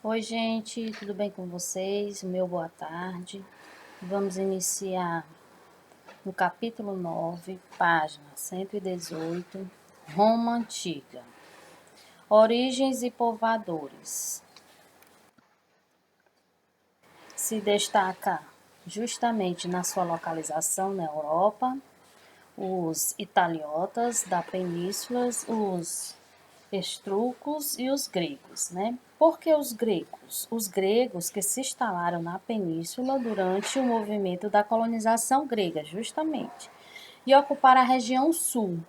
Oi, gente, tudo bem com vocês? Meu boa tarde. Vamos iniciar no capítulo 9, página 118, Roma Antiga. Origens e povoadores. Se destaca justamente na sua localização na Europa, os italiotas da península, os etruscos e os gregos, né? Por que os gregos? Os gregos que se instalaram na península durante o movimento da colonização grega, justamente, e ocuparam a região sul,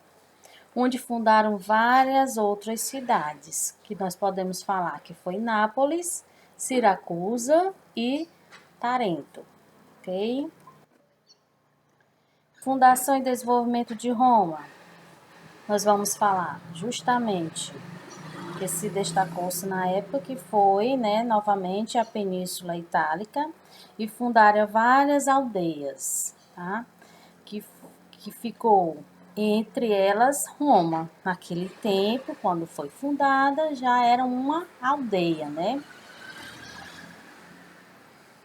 onde fundaram várias outras cidades, que nós podemos falar que foi Nápoles, Siracusa e Tarento, ok? Fundação e desenvolvimento de Roma. Nós vamos falar justamente que se destacou-se na época, que foi, novamente a Península Itálica, e fundaram várias aldeias, tá? Que, que ficou entre elas Roma. Naquele tempo, quando foi fundada, já era uma aldeia, né?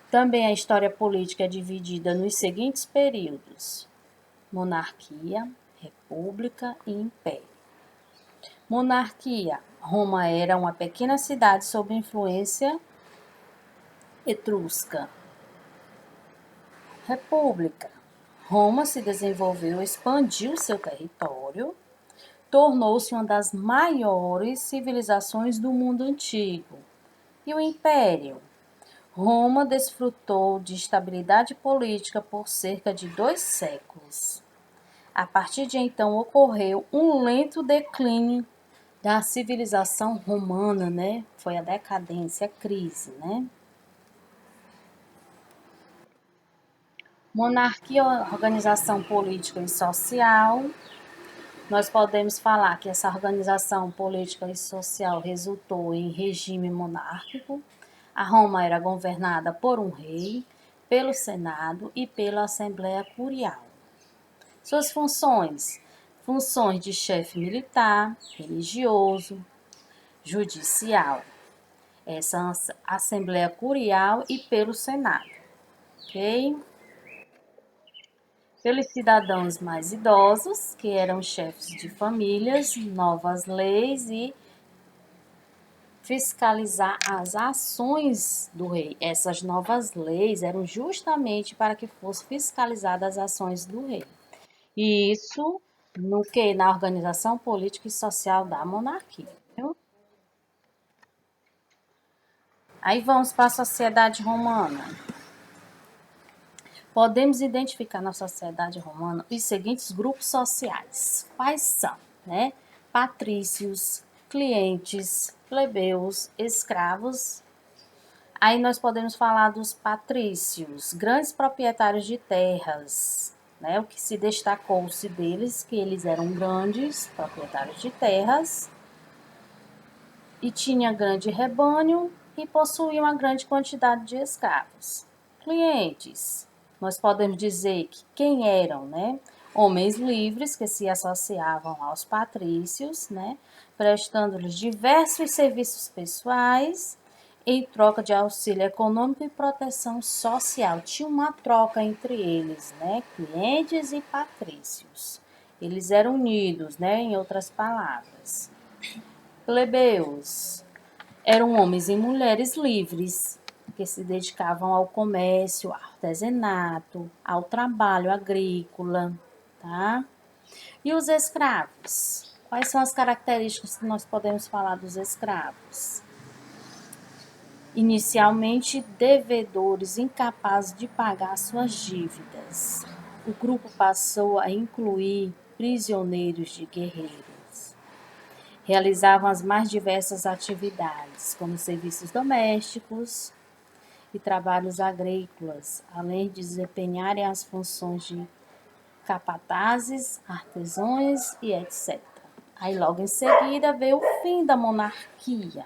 Também a história política é dividida nos seguintes períodos: monarquia, república e império. Monarquia. Roma era uma pequena cidade sob influência etrusca. República. Roma se desenvolveu, expandiu seu território, tornou-se uma das maiores civilizações do mundo antigo. E o Império. Roma desfrutou de estabilidade política por cerca de 2 séculos. A partir de então ocorreu um lento declínio da civilização romana, né? Foi a decadência, a crise, né? Monarquia, organização política e social. Nós podemos falar que essa organização política e social resultou em regime monárquico. A Roma era governada por um rei, pelo Senado e pela Assembleia Curial. Suas funções: funções de chefe militar, religioso, judicial. Essa Assembleia Curial e pelo Senado, ok? Pelos cidadãos mais idosos, que eram chefes de famílias, novas leis e fiscalizar as ações do rei. Essas novas leis eram justamente para que fossem fiscalizadas as ações do rei. E isso no que? Na organização política e social da monarquia. Viu? Aí vamos para a sociedade romana. Podemos identificar na sociedade romana os seguintes grupos sociais. Quais são? Né? Patrícios, clientes, plebeus, escravos. Aí nós podemos falar dos patrícios, grandes proprietários de terras. Né? O que se destacou-se deles, que eles eram grandes proprietários de terras e tinham grande rebanho e possuíam uma grande quantidade de escravos. Clientes, nós podemos dizer que quem eram, né? Homens livres que se associavam aos patrícios, né? Prestando-lhes diversos serviços pessoais em troca de auxílio econômico e proteção social. Tinha uma troca entre eles, né? Clientes e patrícios. Eles eram unidos, né? Em outras palavras. Plebeus eram homens e mulheres livres que se dedicavam ao comércio, ao artesanato, ao trabalho agrícola, tá? E os escravos? Quais são as características que nós podemos falar dos escravos? Inicialmente, devedores incapazes de pagar suas dívidas. O grupo passou a incluir prisioneiros de guerreiros. Realizavam as mais diversas atividades, como serviços domésticos e trabalhos agrícolas, além de desempenharem as funções de capatazes, artesãos e etc. Aí logo em seguida veio o fim da monarquia.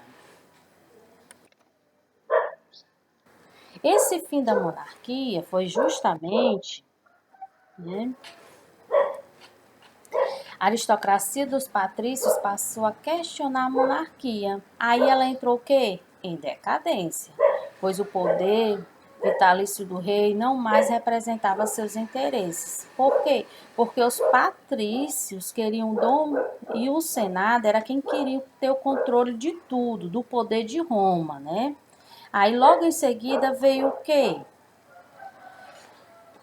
Esse fim da monarquia foi justamente, né, a aristocracia dos patrícios passou a questionar a monarquia. Aí ela entrou o quê? em decadência, pois o poder vitalício do rei não mais representava seus interesses. Por quê? Porque os patrícios queriam dom e o Senado era quem queria ter o controle de tudo, do poder de Roma, né? Aí logo em seguida veio o quê?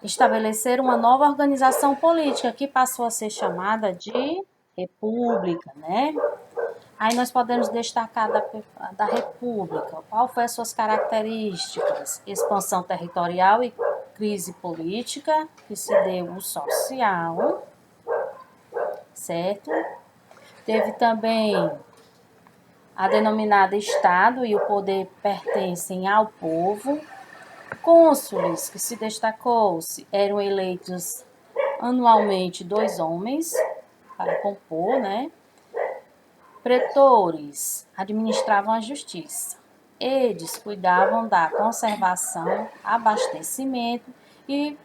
Estabelecer uma nova organização política que passou a ser chamada de república, né? Aí nós podemos destacar da república. Qual foi as suas características? Expansão territorial e crise política, que se deu o social, certo? Teve também a denominada Estado e o poder pertencem ao povo. Cônsules, que se destacou-se, eram eleitos anualmente 2 homens para compor, né? Pretores administravam a justiça. Eles cuidavam da conservação, abastecimento e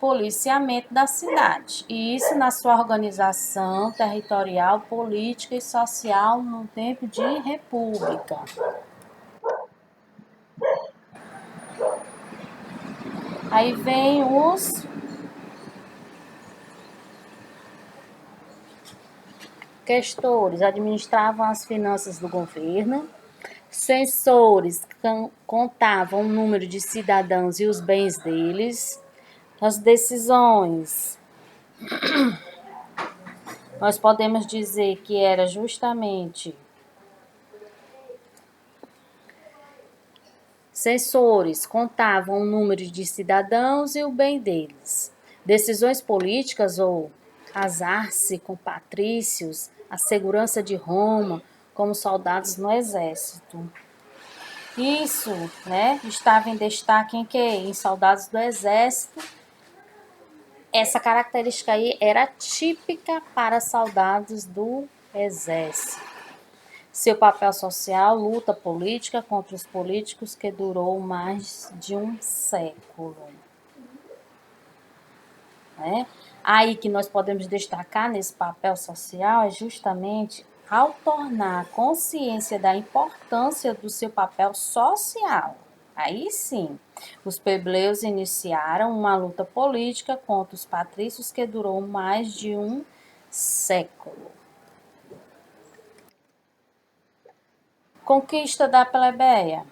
policiamento da cidade. E isso na sua organização territorial, política e social no tempo de república. Aí vem os questores, administravam as finanças do governo. Censores contavam o número de cidadãos e os bens deles. As decisões, nós podemos dizer que era justamente censores contavam o número de cidadãos e o bem deles. Decisões políticas ou casar-se com patrícios, a segurança de Roma, como soldados no exército. Isso, né, estava em destaque em quê? Em soldados do exército. Essa característica aí era típica para soldados do exército. Seu papel social, luta política contra os políticos que durou mais de um século. Né? Aí que nós podemos destacar nesse papel social é justamente ao tornar consciência da importância do seu papel social. Aí sim, os plebeus iniciaram uma luta política contra os patrícios que durou mais de um século. Conquista da plebeia.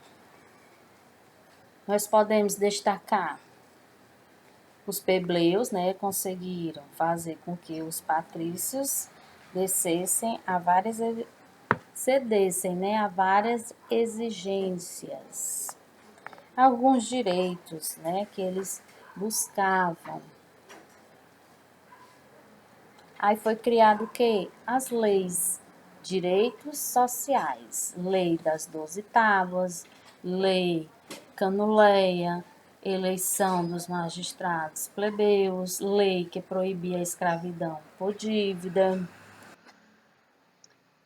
Nós podemos destacar os plebeus, né, conseguiram fazer com que os patrícios descessem a várias cedessem, né, a várias exigências, alguns direitos, né, que eles buscavam. Aí foi criado o quê? As leis, direitos sociais, lei das 12 tábuas, lei Canuleia, eleição dos magistrados plebeus, lei que proibia a escravidão por dívida.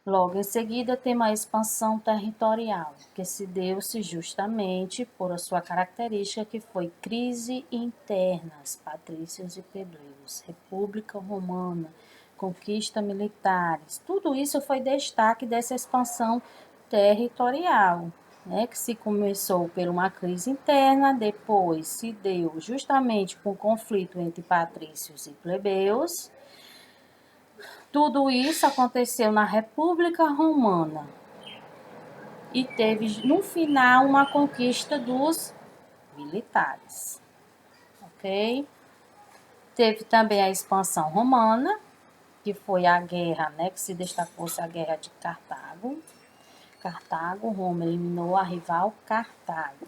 Logo em seguida, temos a expansão territorial, que se deu-se justamente por a sua característica que foi crise interna, patrícios e plebeus, República Romana, conquista militares. Tudo isso foi destaque dessa expansão territorial, né, que se começou por uma crise interna, depois se deu justamente com o conflito entre patrícios e plebeus. Tudo isso aconteceu na República Romana e teve no final uma conquista dos militares, ok? Teve também a expansão romana, que foi a guerra, né, que se destacou-se a guerra de Cartago. Roma eliminou a rival Cartago.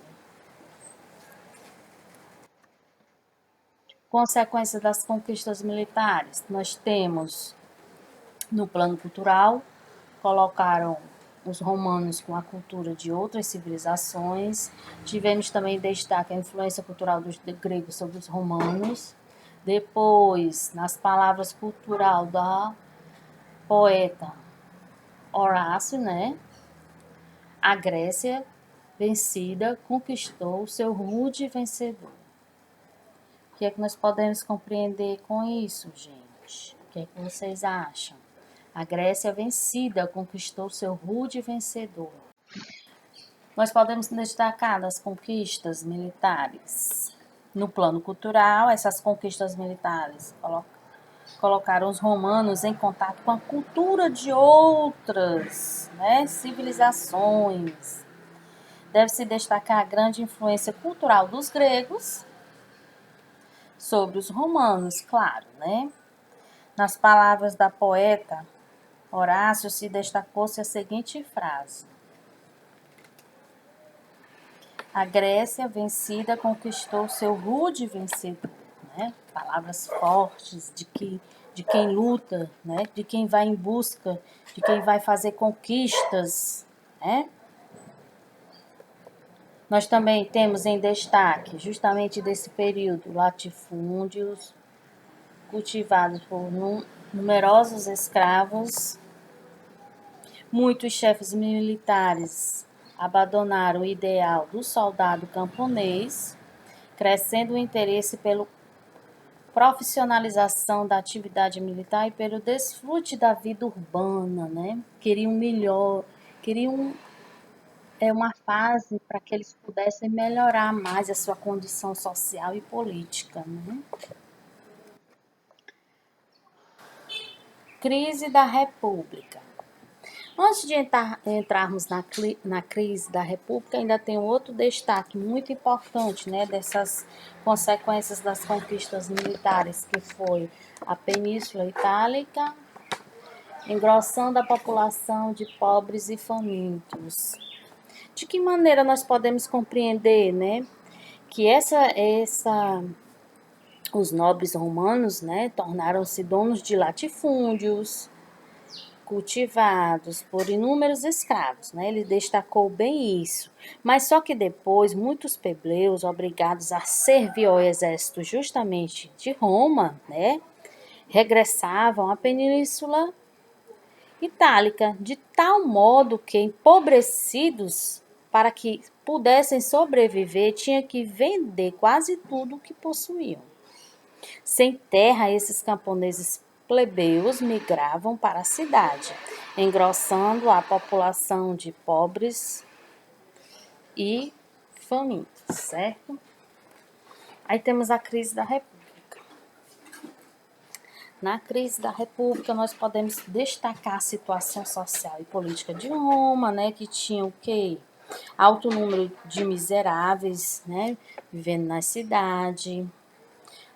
Consequência das conquistas militares, nós temos no plano cultural, colocaram os romanos com a cultura de outras civilizações. Tivemos também destaque a influência cultural dos gregos sobre os romanos. Depois, nas palavras cultural da poeta Horácio, né? A Grécia vencida conquistou seu rude vencedor. O que é que nós podemos compreender com isso, gente? O que é que vocês acham? A Grécia vencida conquistou seu rude vencedor. Nós podemos destacar das conquistas militares. No plano cultural, essas conquistas militares colocaram os romanos em contato com a cultura de outras, né, civilizações. Deve-se destacar a grande influência cultural dos gregos sobre os romanos, claro, né? Nas palavras da poeta Horácio se destacou-se a seguinte frase: a Grécia vencida conquistou seu rude vencedor, né? Palavras fortes de quem luta, né? De quem vai em busca, de quem vai fazer conquistas, né? Nós também temos em destaque, justamente desse período, latifúndios cultivados por numerosos escravos. Muitos chefes militares abandonaram o ideal do soldado camponês, crescendo o interesse pela profissionalização da atividade militar e pelo desfrute da vida urbana, né? Queriam melhor, queriam uma fase para que eles pudessem melhorar mais a sua condição social e política, né? Crise da República. Antes de entrarmos na crise da República, ainda tem outro destaque muito importante, né, dessas consequências das conquistas militares, que foi a Península Itálica, engrossando a população de pobres e famintos. De que maneira nós podemos compreender, né, que os nobres romanos, né, tornaram-se donos de latifúndios, cultivados por inúmeros escravos, né? Ele destacou bem isso. Mas só que depois, muitos plebeus, obrigados a servir ao exército justamente de Roma, né? Regressavam à Península Itálica, de tal modo que, empobrecidos, para que pudessem sobreviver, tinha que vender quase tudo o que possuíam. Sem terra, esses camponeses plebeus migravam para a cidade, engrossando a população de pobres e famintos, certo? Aí temos a crise da República. Na crise da República, nós podemos destacar a situação social e política de Roma, né, que tinha o quê? Alto número de miseráveis, né, vivendo na cidade.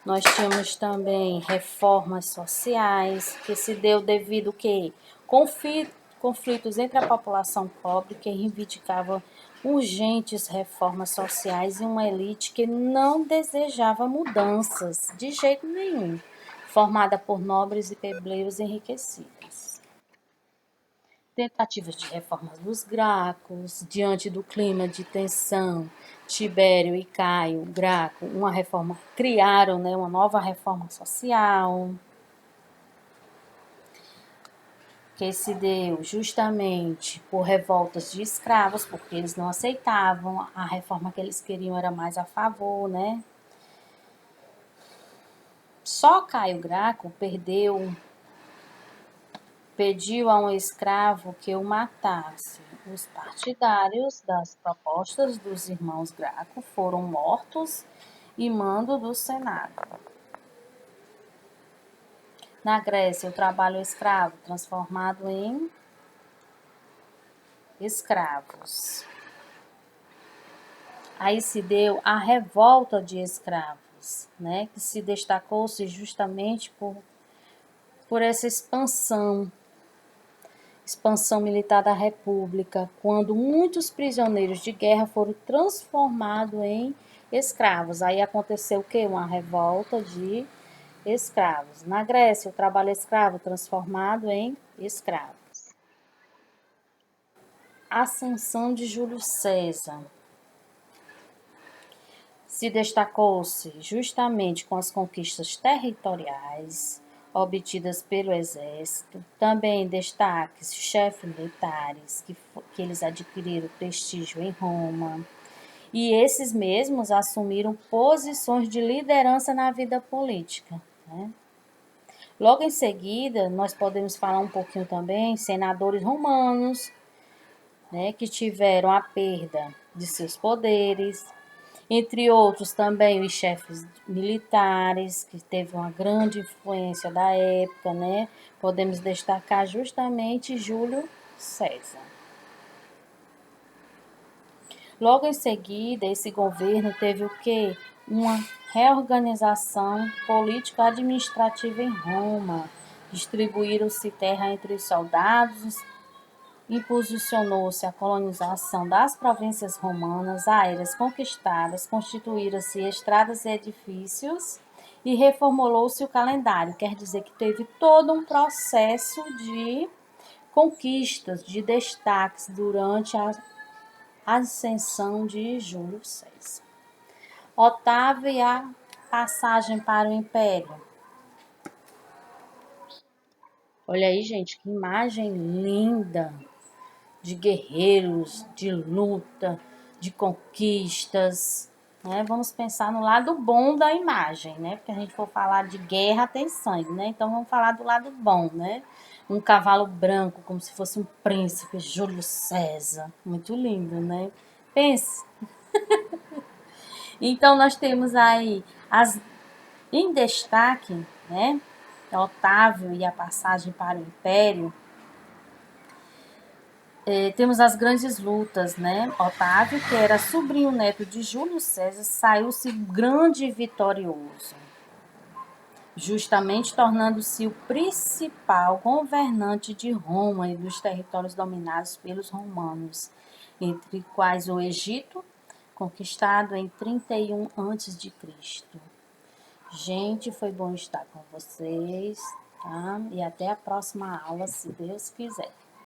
Nós tínhamos também reformas sociais, que se deu devido que conflitos entre a população pobre, que reivindicava urgentes reformas sociais, e uma elite que não desejava mudanças de jeito nenhum, formada por nobres e plebeus enriquecidos. Tentativas de reforma dos Gracos, diante do clima de tensão, Tibério e Caio Graco, criaram, né, uma nova reforma social, que se deu justamente por revoltas de escravos, porque eles não aceitavam, a reforma que eles queriam era mais a favor, né? Só Caio Graco pediu a um escravo que o matasse. Os partidários das propostas dos irmãos Graco foram mortos e mando do Senado. Na Grécia, o trabalho escravo transformado em escravos. Aí se deu a revolta de escravos, né, que se destacou-se justamente por essa expansão militar da República, quando muitos prisioneiros de guerra foram transformados em escravos. Aí aconteceu o quê? Uma revolta de escravos. Na Grécia, o trabalho escravo transformado em escravos. Ascensão de Júlio César. Se destacou-se justamente com as conquistas territoriais obtidas pelo exército, também destaques chefes militares, que eles adquiriram prestígio em Roma, e esses mesmos assumiram posições de liderança na vida política, né? Logo em seguida, nós podemos falar um pouquinho também senadores romanos, né, que tiveram a perda de seus poderes, entre outros também os chefes militares, que teve uma grande influência da época, né? Podemos destacar justamente Júlio César. Logo em seguida, esse governo teve o quê? Uma reorganização político-administrativa em Roma. Distribuíram-se terra entre os soldados, imposicionou-se a colonização das províncias romanas, áreas conquistadas, constituíram-se estradas e edifícios e reformulou-se o calendário. Quer dizer que teve todo um processo de conquistas, de destaques durante a ascensão de Júlio César. Otávio e a passagem para o Império. Olha aí, gente, que imagem linda de guerreiros, de luta, de conquistas, né? Vamos pensar no lado bom da imagem, né? Porque a gente for falar de guerra tem sangue, né? Então vamos falar do lado bom, né? Um cavalo branco, como se fosse um príncipe, Júlio César. Muito lindo, né? Pense. Então nós temos aí em destaque, né? Otávio e a passagem para o Império. Temos as grandes lutas, né? Otávio, que era sobrinho neto de Júlio César, saiu-se grande e vitorioso, justamente tornando-se o principal governante de Roma e dos territórios dominados pelos romanos, entre quais o Egito, conquistado em 31 a.C. Gente, foi bom estar com vocês, tá? E até a próxima aula, se Deus quiser.